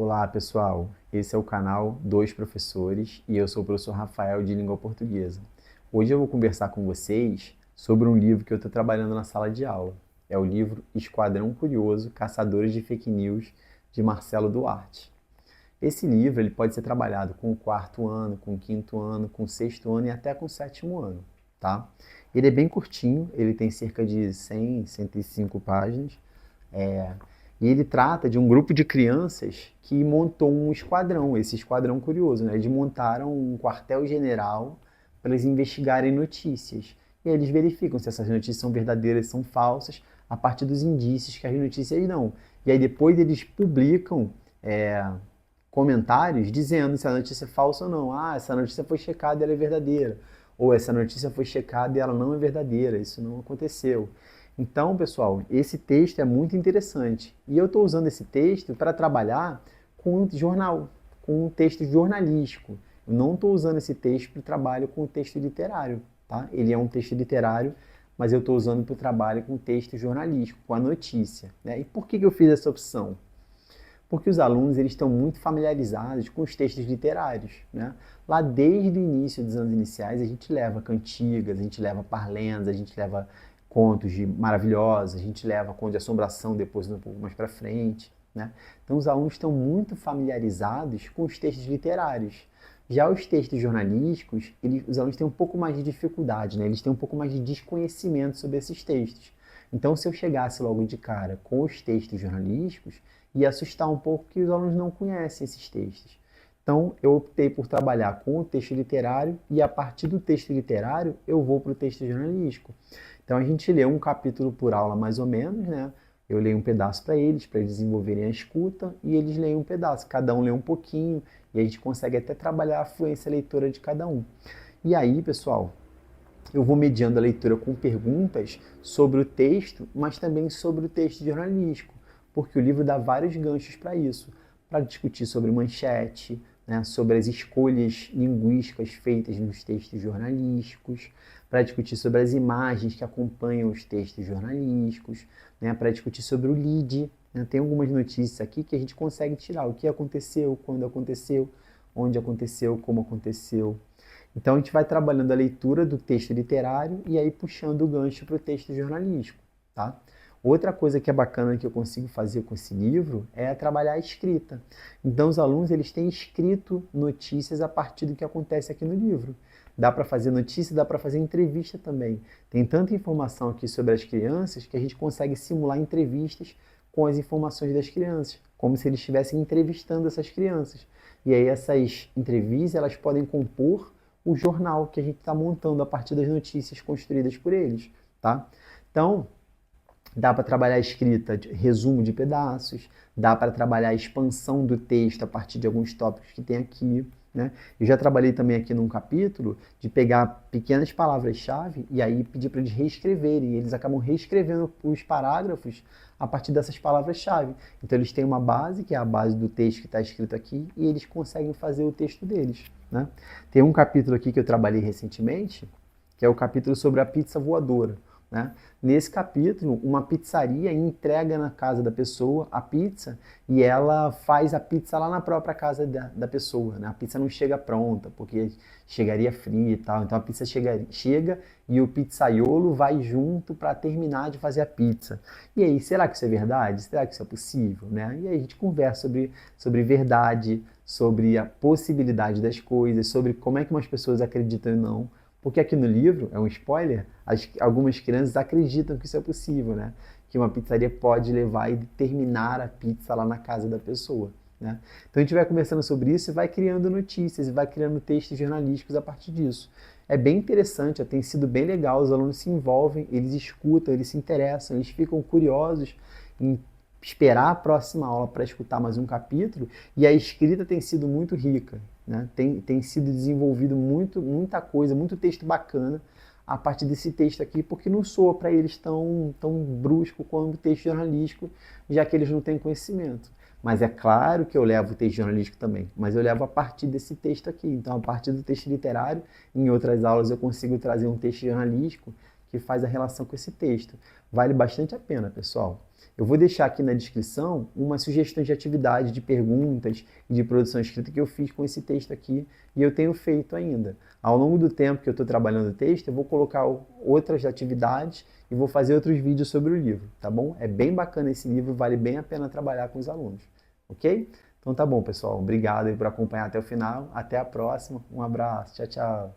Olá, pessoal. Esse é o canal Dois Professores e eu sou o professor Rafael de Língua Portuguesa. Hoje eu vou conversar com vocês sobre um livro que eu estou trabalhando na sala de aula. É o livro Esquadrão Curioso, Caçadores de Fake News, de Marcelo Duarte. Esse livro ele pode ser trabalhado com o quarto ano, com o quinto ano, com o sexto ano e até com o sétimo ano, tá? Ele é bem curtinho, ele tem cerca de 100, 105 páginas. E ele trata de um grupo de crianças que montou um esquadrão, esse esquadrão curioso, né? Eles montaram um quartel-general para eles investigarem notícias. E aí eles verificam se essas notícias são verdadeiras, são falsas, a partir dos indícios que as notícias dão. E aí depois eles publicam comentários dizendo se a notícia é falsa ou não. Ah, essa notícia foi checada e ela é verdadeira. Ou essa notícia foi checada e ela não é verdadeira, isso não aconteceu. Então, pessoal, esse texto é muito interessante. E eu estou usando esse texto para trabalhar com jornal, com um texto jornalístico. Eu não estou usando esse texto para o trabalho com o texto literário, tá? Ele é um texto literário, mas eu estou usando para o trabalho com o texto jornalístico, com a notícia, né? E por que eu fiz essa opção? Porque os alunos eles estão muito familiarizados com os textos literários, né? Lá desde o início dos anos iniciais a gente leva cantigas, a gente leva parlendas, a gente leva contos maravilhosos, a gente leva contos de assombração depois um pouco mais para frente, né? Então os alunos estão muito familiarizados com os textos literários. Já os textos jornalísticos, os alunos têm um pouco mais de dificuldade, né? Eles têm um pouco mais de desconhecimento sobre esses textos. Então, se eu chegasse logo de cara com os textos jornalísticos, ia assustar um pouco que os alunos não conhecem esses textos. Então, eu optei por trabalhar com o texto literário e a partir do texto literário eu vou para o texto jornalístico. Então, a gente lê um capítulo por aula mais ou menos, né? Eu leio um pedaço para eles desenvolverem a escuta, e eles leem um pedaço. Cada um lê um pouquinho, e a gente consegue até trabalhar a fluência leitora de cada um. E aí, pessoal, eu vou mediando a leitura com perguntas sobre o texto, mas também sobre o texto jornalístico, porque o livro dá vários ganchos para isso, para discutir sobre manchete, né, sobre as escolhas linguísticas feitas nos textos jornalísticos, para discutir sobre as imagens que acompanham os textos jornalísticos, né, para discutir sobre o lead. Né. Tem algumas notícias aqui que a gente consegue tirar o que aconteceu, quando aconteceu, onde aconteceu, como aconteceu. Então a gente vai trabalhando a leitura do texto literário e aí puxando o gancho para o texto jornalístico, tá? Outra coisa que é bacana que eu consigo fazer com esse livro é trabalhar a escrita. Então os alunos eles têm escrito notícias a partir do que acontece aqui no livro. Dá para fazer notícia, dá para fazer entrevista também. Tem tanta informação aqui sobre as crianças que a gente consegue simular entrevistas com as informações das crianças, como se eles estivessem entrevistando essas crianças. E aí essas entrevistas elas podem compor o jornal que a gente está montando a partir das notícias construídas por eles, tá? Então, dá para trabalhar a escrita, resumo de pedaços, dá para trabalhar a expansão do texto a partir de alguns tópicos que tem aqui, né? Eu já trabalhei também aqui num capítulo de pegar pequenas palavras-chave e aí pedir para eles reescreverem. E eles acabam reescrevendo os parágrafos a partir dessas palavras-chave. Então eles têm uma base, que é a base do texto que está escrito aqui, e eles conseguem fazer o texto deles, né? Tem um capítulo aqui que eu trabalhei recentemente, que é o capítulo sobre a pizza voadora. Né? Nesse capítulo, uma pizzaria entrega na casa da pessoa a pizza e ela faz a pizza lá na própria casa da pessoa. Né? A pizza não chega pronta, porque chegaria fria e tal. Então a pizza chega e o pizzaiolo vai junto para terminar de fazer a pizza. E aí, será que isso é verdade? Será que isso é possível? Né? E aí a gente conversa sobre verdade, sobre a possibilidade das coisas, sobre como é que umas pessoas acreditam e não. Porque aqui no livro, é um spoiler, algumas crianças acreditam que isso é possível, né? Que uma pizzaria pode levar e terminar a pizza lá na casa da pessoa. Né? Então a gente vai conversando sobre isso e vai criando notícias, e vai criando textos jornalísticos a partir disso. É bem interessante, tem sido bem legal, os alunos se envolvem, eles escutam, eles se interessam, eles ficam curiosos em esperar a próxima aula para escutar mais um capítulo, e a escrita tem sido muito rica. Né? Tem sido desenvolvido muita coisa, muito texto bacana a partir desse texto aqui, porque não soa para eles tão brusco quanto o texto jornalístico, já que eles não têm conhecimento. Mas é claro que eu levo o texto jornalístico também, mas eu levo a partir desse texto aqui. Então, a partir do texto literário, em outras aulas eu consigo trazer um texto jornalístico que faz a relação com esse texto. Vale bastante a pena, pessoal. Eu vou deixar aqui na descrição umas sugestões de atividade, de perguntas e de produção escrita que eu fiz com esse texto aqui e eu tenho feito ainda. Ao longo do tempo que eu estou trabalhando o texto, eu vou colocar outras atividades e vou fazer outros vídeos sobre o livro, tá bom? É bem bacana esse livro, vale bem a pena trabalhar com os alunos, ok? Então tá bom, pessoal. Obrigado aí por acompanhar até o final. Até a próxima. Um abraço. Tchau, tchau.